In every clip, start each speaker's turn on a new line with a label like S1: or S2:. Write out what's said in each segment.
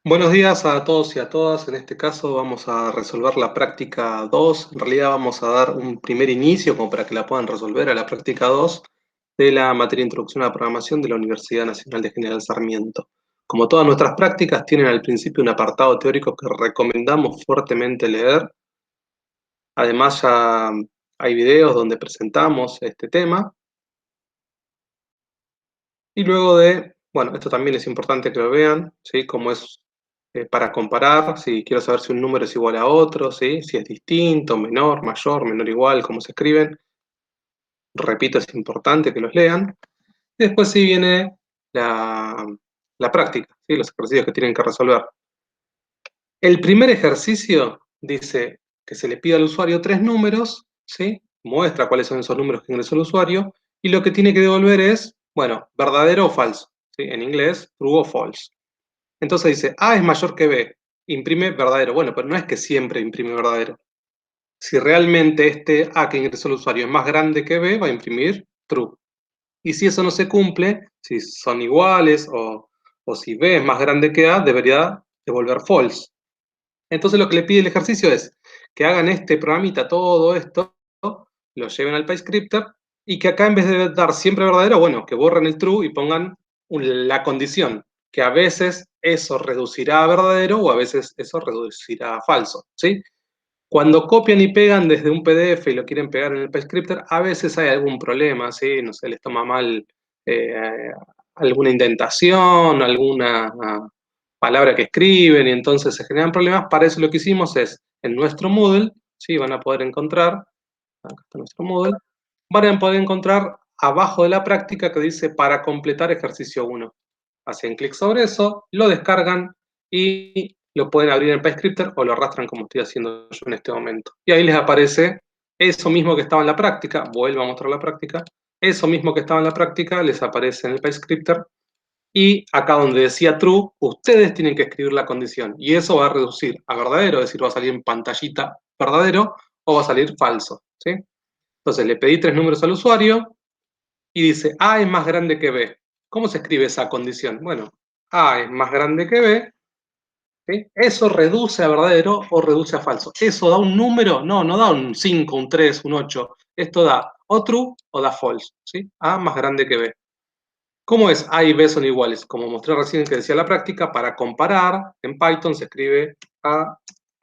S1: Buenos días a todos y a todas. En este caso vamos a resolver la práctica 2. En realidad vamos a dar un primer inicio como para que la puedan resolver a la práctica 2 de la materia Introducción a la Programación de la Universidad Nacional de General Sarmiento. Como todas nuestras prácticas, tienen al principio un apartado teórico que recomendamos fuertemente leer. Además, ya hay videos donde presentamos este tema. Y luego bueno, esto también es importante que lo vean, ¿sí? Cómo es para comparar, si quiero saber si un número es igual a otro, ¿sí? Si es distinto, menor, mayor, menor, igual, cómo se escriben. Repito, es importante que los lean. Y después sí viene la práctica, ¿sí? Los ejercicios que tienen que resolver. El primer ejercicio dice que se le pide al usuario 3 números, ¿sí? Muestra cuáles son esos números que ingresó el usuario, y lo que tiene que devolver es, bueno, verdadero o falso, ¿sí? En inglés, true o false. Entonces dice, A es mayor que B, imprime verdadero. Bueno, pero no es que siempre imprime verdadero. Si realmente este A que ingresó el usuario es más grande que B, va a imprimir true. Y si eso no se cumple, si son iguales o si B es más grande que A, debería devolver false. Entonces lo que le pide el ejercicio es que hagan este programita, todo esto, lo lleven al PyScripter y que acá en vez de dar siempre verdadero, bueno, que borren el true y pongan la condición, que a veces eso reducirá a verdadero o a veces eso reducirá a falso, ¿sí? Cuando copian y pegan desde un PDF y lo quieren pegar en el PyScripter, a veces hay algún problema, ¿sí? No sé, les toma mal eh, alguna indentación, alguna palabra que escriben y entonces se generan problemas. Para eso lo que hicimos es, en nuestro Moodle, ¿sí? Van a poder encontrar, acá está nuestro Moodle, van a poder encontrar abajo de la práctica que dice para completar ejercicio 1. Hacen clic sobre eso, lo descargan y lo pueden abrir en PyScripter o lo arrastran como estoy haciendo yo en este momento. Y ahí les aparece eso mismo que estaba en la práctica, vuelvo a mostrar la práctica, eso mismo que estaba en la práctica les aparece en el PyScripter y acá donde decía true, ustedes tienen que escribir la condición y eso va a reducir a verdadero, es decir, va a salir en pantallita verdadero o va a salir falso, ¿sí? Entonces le pedí 3 números al usuario y dice A es más grande que B. ¿Cómo se escribe esa condición? Bueno, A es más grande que B, ¿sí? ¿Eso reduce a verdadero o reduce a falso? ¿Eso da un número? No, no da un 5, un 3, un 8. Esto da o true o da false, ¿sí? A más grande que B. ¿Cómo es A y B son iguales? Como mostré recién que decía la práctica, para comparar, en Python se escribe A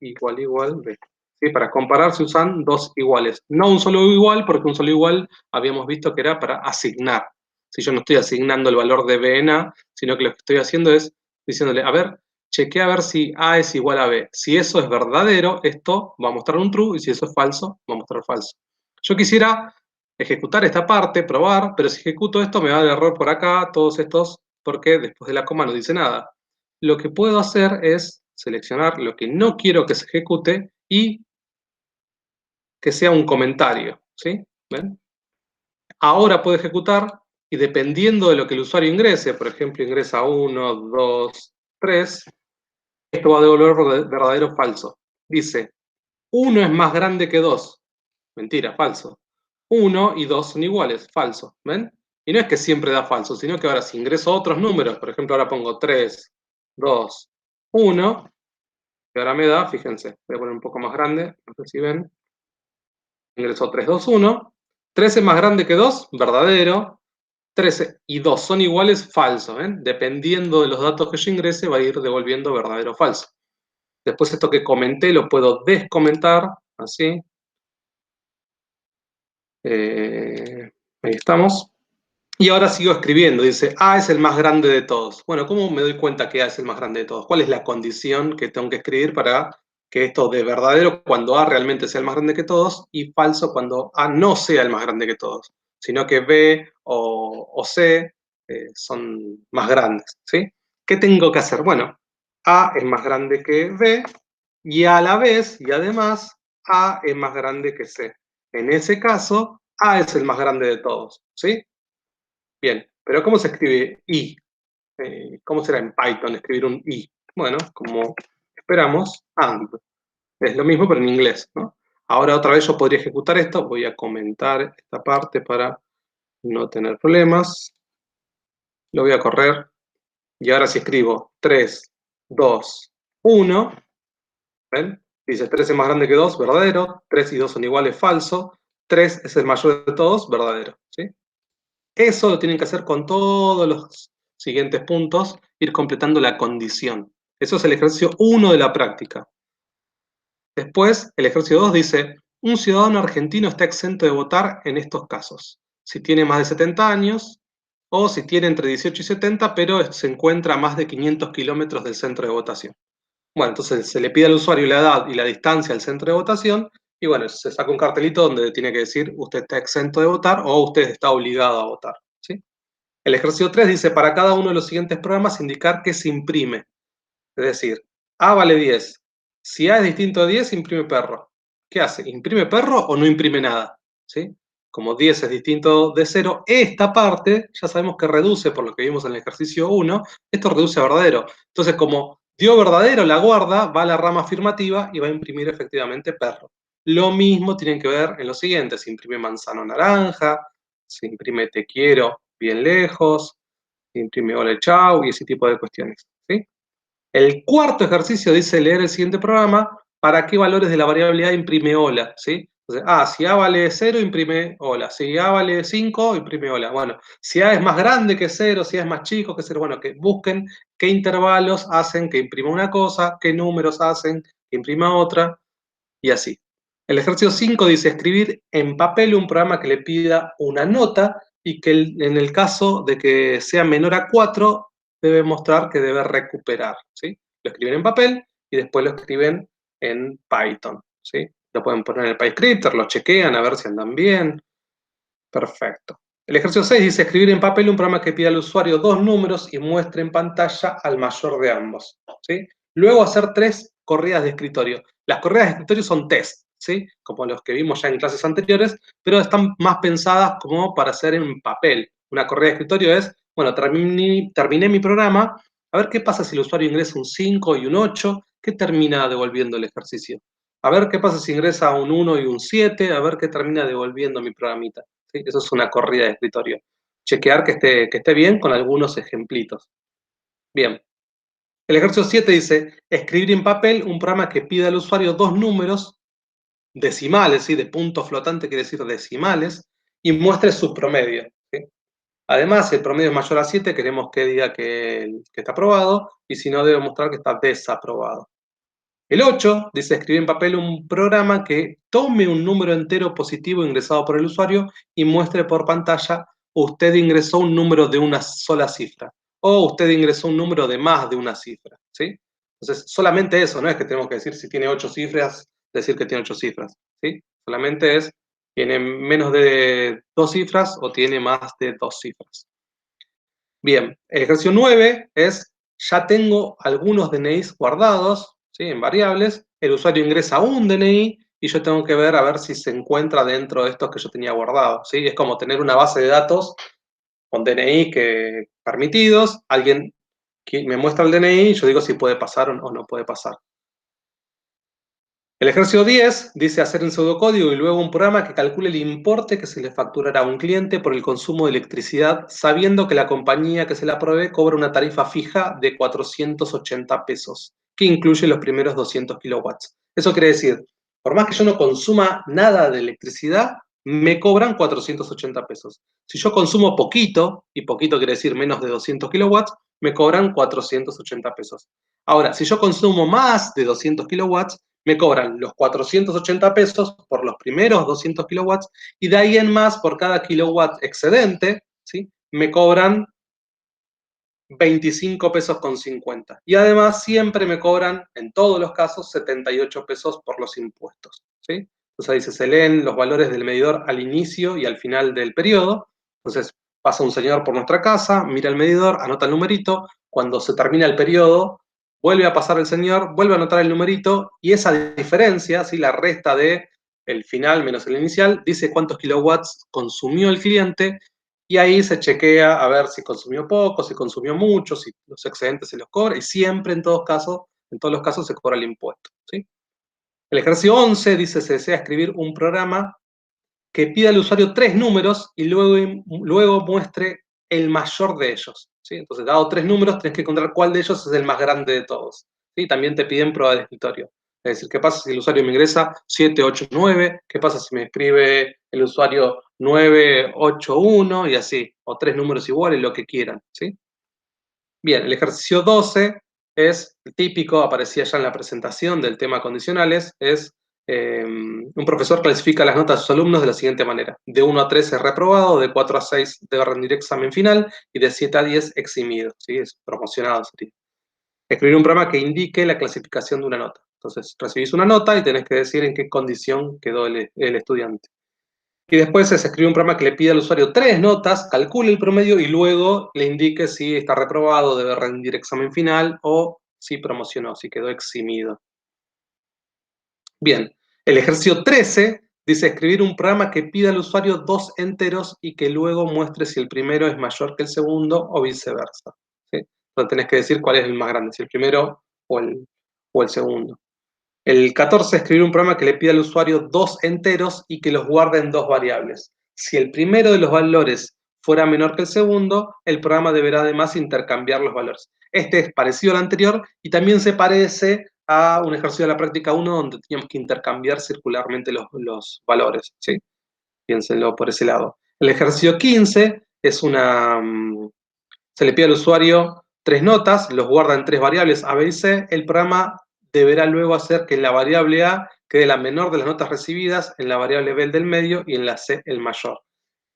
S1: igual B. ¿Sí? Para comparar se usan dos iguales. No un solo igual, porque un solo igual habíamos visto que era para asignar. Si yo no estoy asignando el valor de B en A, sino que lo que estoy haciendo es diciéndole, a ver, chequea a ver si A es igual a B. Si eso es verdadero, esto va a mostrar un true, y si eso es falso, va a mostrar falso. Yo quisiera ejecutar esta parte, probar, pero si ejecuto esto me va a dar error por acá, todos estos, porque después de la coma no dice nada. Lo que puedo hacer es seleccionar lo que no quiero que se ejecute y que sea un comentario, ¿sí? ¿Ven? Ahora puedo ejecutar y dependiendo de lo que el usuario ingrese, por ejemplo, ingresa 1, 2, 3, esto va a devolver verdadero o falso. Dice, 1 es más grande que 2. Mentira, falso. 1 y 2 son iguales, falso, ¿ven? Y no es que siempre da falso, sino que ahora si ingreso otros números, por ejemplo, ahora pongo 3, 2, 1, que ahora me da, fíjense, voy a poner un poco más grande, no sé si ven, ingreso 3, 2, 1, 3 es más grande que 2, verdadero, 13 y 2 son iguales, falso, ¿ven? Dependiendo de los datos que yo ingrese, va a ir devolviendo verdadero o falso. Después esto que comenté lo puedo descomentar, así. Ahí estamos. Y ahora sigo escribiendo, dice, A es el más grande de todos. Bueno, ¿cómo me doy cuenta que A es el más grande de todos? ¿Cuál es la condición que tengo que escribir para que esto de verdadero cuando A realmente sea el más grande que todos y falso cuando A no sea el más grande que todos, sino que B o C son más grandes, ¿sí? ¿Qué tengo que hacer? Bueno, A es más grande que B y a la vez y además A es más grande que C. En ese caso, A es el más grande de todos, ¿sí? Bien, pero ¿cómo se escribe I? ¿Cómo será en Python escribir un I? Bueno, como esperamos, AND. Es lo mismo, pero en inglés, ¿no? Ahora otra vez yo podría ejecutar esto. Voy a comentar esta parte para no tener problemas. Lo voy a correr. Y ahora si escribo 3, 2, 1, ¿ven? Dice 3 es más grande que 2, verdadero. 3 y 2 son iguales, falso. 3 es el mayor de todos, verdadero. ¿Sí? Eso lo tienen que hacer con todos los siguientes puntos, ir completando la condición. Eso es el ejercicio 1 de la práctica. Después, el ejercicio 2 dice, un ciudadano argentino está exento de votar en estos casos. Si tiene más de 70 años o si tiene entre 18 y 70, pero se encuentra a más de 500 kilómetros del centro de votación. Bueno, entonces se le pide al usuario la edad y la distancia al centro de votación y bueno, se saca un cartelito donde tiene que decir usted está exento de votar o usted está obligado a votar. ¿Sí? El ejercicio 3 dice, para cada uno de los siguientes programas indicar que se imprime. Es decir, A vale 10. Si A es distinto a 10, imprime perro. ¿Qué hace? ¿Imprime perro o no imprime nada? ¿Sí? Como 10 es distinto de 0, esta parte ya sabemos que reduce, por lo que vimos en el ejercicio 1, esto reduce a verdadero. Entonces, como dio verdadero, la guarda, va a la rama afirmativa y va a imprimir efectivamente perro. Lo mismo tienen que ver en lo siguiente, si imprime manzano naranja, si imprime te quiero bien lejos, si imprime hola chau y ese tipo de cuestiones. ¿Sí? El cuarto ejercicio dice leer el siguiente programa, para qué valores de la variable A imprime hola, ¿sí? Entonces, si A vale 0, imprime hola. Si A vale 5, imprime hola. Bueno, si A es más grande que 0, si A es más chico que 0, bueno, que busquen qué intervalos hacen que imprima una cosa, qué números hacen que imprima otra, y así. El ejercicio 5 dice escribir en papel un programa que le pida una nota y que en el caso de que sea menor a 4 debe mostrar que debe recuperar. ¿Sí? Lo escriben en papel y después lo escriben en Python. ¿Sí? Lo pueden poner en el PyScripter, lo chequean a ver si andan bien. Perfecto. El ejercicio 6 dice escribir en papel un programa que pida al usuario dos números y muestre en pantalla al mayor de ambos. ¿Sí? Luego hacer 3 corridas de escritorio. Las corridas de escritorio son test, ¿sí? Como los que vimos ya en clases anteriores, pero están más pensadas como para hacer en papel. Una corrida de escritorio es, bueno, terminé mi programa, a ver qué pasa si el usuario ingresa un 5 y un 8, ¿qué termina devolviendo el ejercicio? A ver qué pasa si ingresa un 1 y un 7, a ver qué termina devolviendo mi programita. ¿Sí? Eso es una corrida de escritorio. Chequear que esté bien con algunos ejemplitos. Bien. El ejercicio 7 dice, escribir en papel un programa que pida al usuario dos números decimales, ¿sí? De punto flotante quiere decir decimales, y muestre su promedio. ¿Sí? Además, si el promedio es mayor a 7, queremos que diga que está aprobado, y si no, debe mostrar que está desaprobado. El 8 dice escribir en papel un programa que tome un número entero positivo ingresado por el usuario y muestre por pantalla usted ingresó un número de una sola cifra o usted ingresó un número de más de una cifra. ¿Sí? Entonces, solamente eso, no es que tenemos que decir si tiene 8 cifras, decir que tiene 8 cifras. ¿Sí? Solamente es, tiene menos de 2 cifras o tiene más de 2 cifras. Bien, el ejercicio 9 es, ya tengo algunos DNIs guardados, ¿sí? En variables, el usuario ingresa un DNI y yo tengo que ver a ver si se encuentra dentro de estos que yo tenía guardados, ¿sí? Es como tener una base de datos con DNI permitidos, alguien que me muestra el DNI y yo digo si puede pasar o no puede pasar. El ejercicio 10 dice hacer un pseudocódigo y luego un programa que calcule el importe que se le facturará a un cliente por el consumo de electricidad, sabiendo que la compañía que se la provee cobra una tarifa fija de 480 pesos, que incluye los primeros 200 kilowatts. Eso quiere decir, por más que yo no consuma nada de electricidad, me cobran 480 pesos. Si yo consumo poquito, y poquito quiere decir menos de 200 kilowatts, me cobran 480 pesos. Ahora, si yo consumo más de 200 kilowatts, me cobran los 480 pesos por los primeros 200 kilowatts y de ahí en más, por cada kilowatt excedente, ¿sí? Me cobran 25 pesos con 50. Y además siempre me cobran, en todos los casos, 78 pesos por los impuestos. ¿Sí? Entonces ahí se leen los valores del medidor al inicio y al final del periodo. Entonces pasa un señor por nuestra casa, mira el medidor, anota el numerito. Cuando se termina el periodo, vuelve a pasar el señor, vuelve a anotar el numerito y esa diferencia, ¿sí? La resta de el final menos el inicial, dice cuántos kilowatts consumió el cliente y ahí se chequea a ver si consumió poco, si consumió mucho, si los excedentes se los cobra, y siempre en todos los casos se cobra el impuesto. ¿Sí? El ejercicio 11 dice se desea escribir un programa que pida al usuario tres números y luego muestre el mayor de ellos. ¿sí? Entonces, dado 3 números, tenés que encontrar cuál de ellos es el más grande de todos, ¿sí? También te piden prueba de escritorio. Es decir, ¿qué pasa si el usuario me ingresa 789? ¿Qué pasa si me escribe el usuario 981? Y así, o 3 números iguales, lo que quieran, ¿sí? Bien, el ejercicio 12 es típico, aparecía ya en la presentación del tema condicionales, es un profesor clasifica las notas de sus alumnos de la siguiente manera: de 1 a 3 es reprobado, de 4 a 6 debe rendir examen final y de 7 a 10 eximido, ¿sí? Es promocionado, sería. Escribir un programa que indique la clasificación de una nota. Entonces, recibís una nota y tenés que decir en qué condición quedó el estudiante. Y después se escribe un programa que le pide al usuario 3 notas, calcule el promedio y luego le indique si está reprobado, debe rendir examen final o si promocionó, si quedó eximido. Bien, el ejercicio 13 dice escribir un programa que pida al usuario 2 enteros y que luego muestre si el primero es mayor que el segundo o viceversa, ¿sí? Entonces tenés que decir cuál es el más grande, si el primero o el segundo. El 14, escribir un programa que le pida al usuario 2 enteros y que los guarde en 2 variables. Si el primero de los valores fuera menor que el segundo, el programa deberá además intercambiar los valores. Este es parecido al anterior y también se parece a un ejercicio de la práctica 1 donde teníamos que intercambiar circularmente los valores, ¿sí? Piénsenlo por ese lado. El ejercicio 15 es se le pide al usuario 3 notas, los guarda en 3 variables A, B y C. El programa deberá luego hacer que en la variable A quede la menor de las notas recibidas, en la variable B el del medio y en la C el mayor.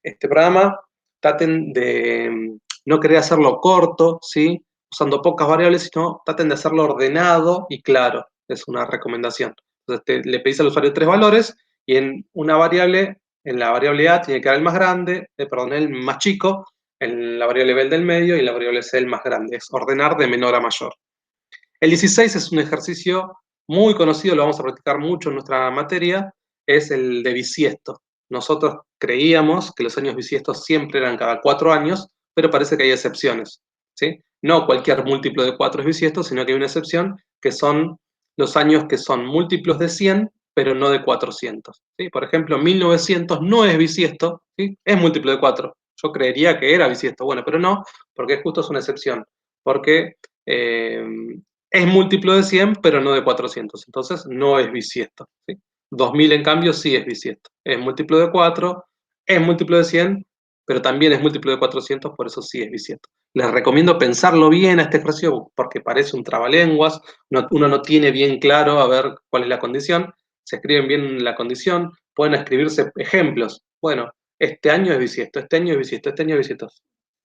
S1: Este programa traten de no querer hacerlo corto, ¿sí? Usando pocas variables, sino traten de hacerlo ordenado y claro. Es una recomendación. Entonces le pedís al usuario 3 valores y en una variable, en la variable A tiene que dar el más grande, el más chico, en la variable B el del medio y en la variable C el más grande. Es ordenar de menor a mayor. El 16 es un ejercicio muy conocido, lo vamos a practicar mucho en nuestra materia, es el de bisiesto. Nosotros creíamos que los años bisiestos siempre eran cada 4 años, pero parece que hay excepciones, ¿sí? No cualquier múltiplo de 4 es bisiesto, sino que hay una excepción que son los años que son múltiplos de 100, pero no de 400, ¿sí? Por ejemplo, 1900 no es bisiesto, ¿sí? Es múltiplo de 4. Yo creería que era bisiesto, bueno, pero no, porque justo es una excepción, porque eh, es múltiplo de 100, pero no de 400. Entonces, no es bisiesto, ¿sí? 2000, en cambio, sí es bisiesto. Es múltiplo de 4, es múltiplo de 100, pero también es múltiplo de 400, por eso sí es bisiesto. Les recomiendo pensarlo bien a este ejercicio porque parece un trabalenguas, uno no tiene bien claro a ver cuál es la condición. Se escriben bien la condición, pueden escribirse ejemplos. Bueno, este año es bisiesto, este año es bisiesto, este año es bisiesto.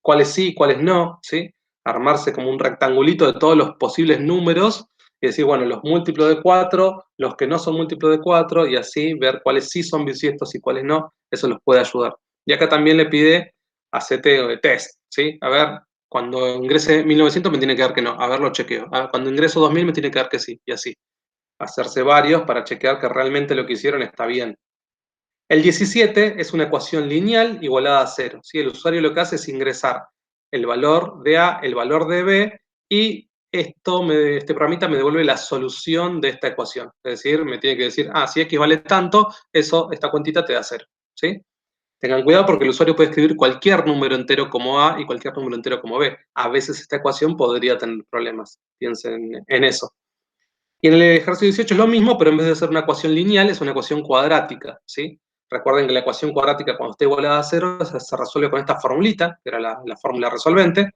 S1: ¿Cuáles sí, cuáles no? ¿Sí? Armarse como un rectangulito de todos los posibles números y decir, bueno, los múltiplos de 4, los que no son múltiplos de 4, y así ver cuáles sí son bisiestos y cuáles no, eso los puede ayudar. Y acá también le pide hacete test, ¿sí? A ver, cuando ingrese 1900 me tiene que dar que no, a ver, lo chequeo. Cuando ingreso 2000 me tiene que dar que sí, y así. Hacerse varios para chequear que realmente lo que hicieron está bien. El 17 es una ecuación lineal igualada a 0, ¿sí? El usuario lo que hace es ingresar el valor de A, el valor de B, y este programita me devuelve la solución de esta ecuación. Es decir, me tiene que decir, si X vale tanto, esta cuentita te da 0, ¿sí? Tengan cuidado porque el usuario puede escribir cualquier número entero como A y cualquier número entero como B. A veces esta ecuación podría tener problemas. Piensen en eso. Y en el ejercicio 18 es lo mismo, pero en vez de ser una ecuación lineal, es una ecuación cuadrática, ¿sí? Recuerden que la ecuación cuadrática, cuando está igualada a 0, se resuelve con esta formulita, que era la fórmula resolvente.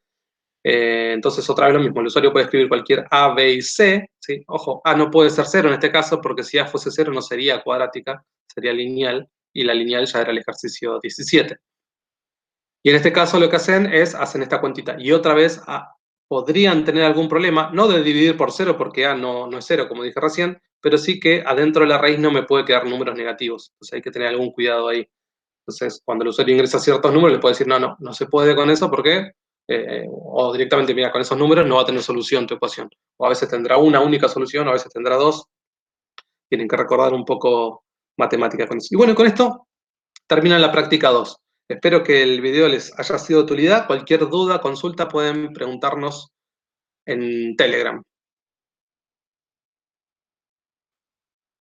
S1: Entonces, otra vez lo mismo, el usuario puede escribir cualquier A, B y C, ¿sí? Ojo, A no puede ser 0 en este caso, porque si A fuese 0 no sería cuadrática, sería lineal, y la lineal ya era el ejercicio 17. Y en este caso lo que hacen esta cuentita. Y otra vez podrían tener algún problema, no de dividir por 0, porque A no es 0, como dije recién, pero sí que adentro de la raíz no me puede quedar números negativos. Entonces hay que tener algún cuidado ahí. Entonces, cuando el usuario ingresa ciertos números, le puede decir, no se puede con eso porque, o directamente, mira, con esos números no va a tener solución tu ecuación. O a veces tendrá una única solución, o a veces tendrá dos. Tienen que recordar un poco matemática con eso. Y bueno, con esto termina la práctica 2. Espero que el video les haya sido de utilidad. Cualquier duda, consulta, pueden preguntarnos en Telegram.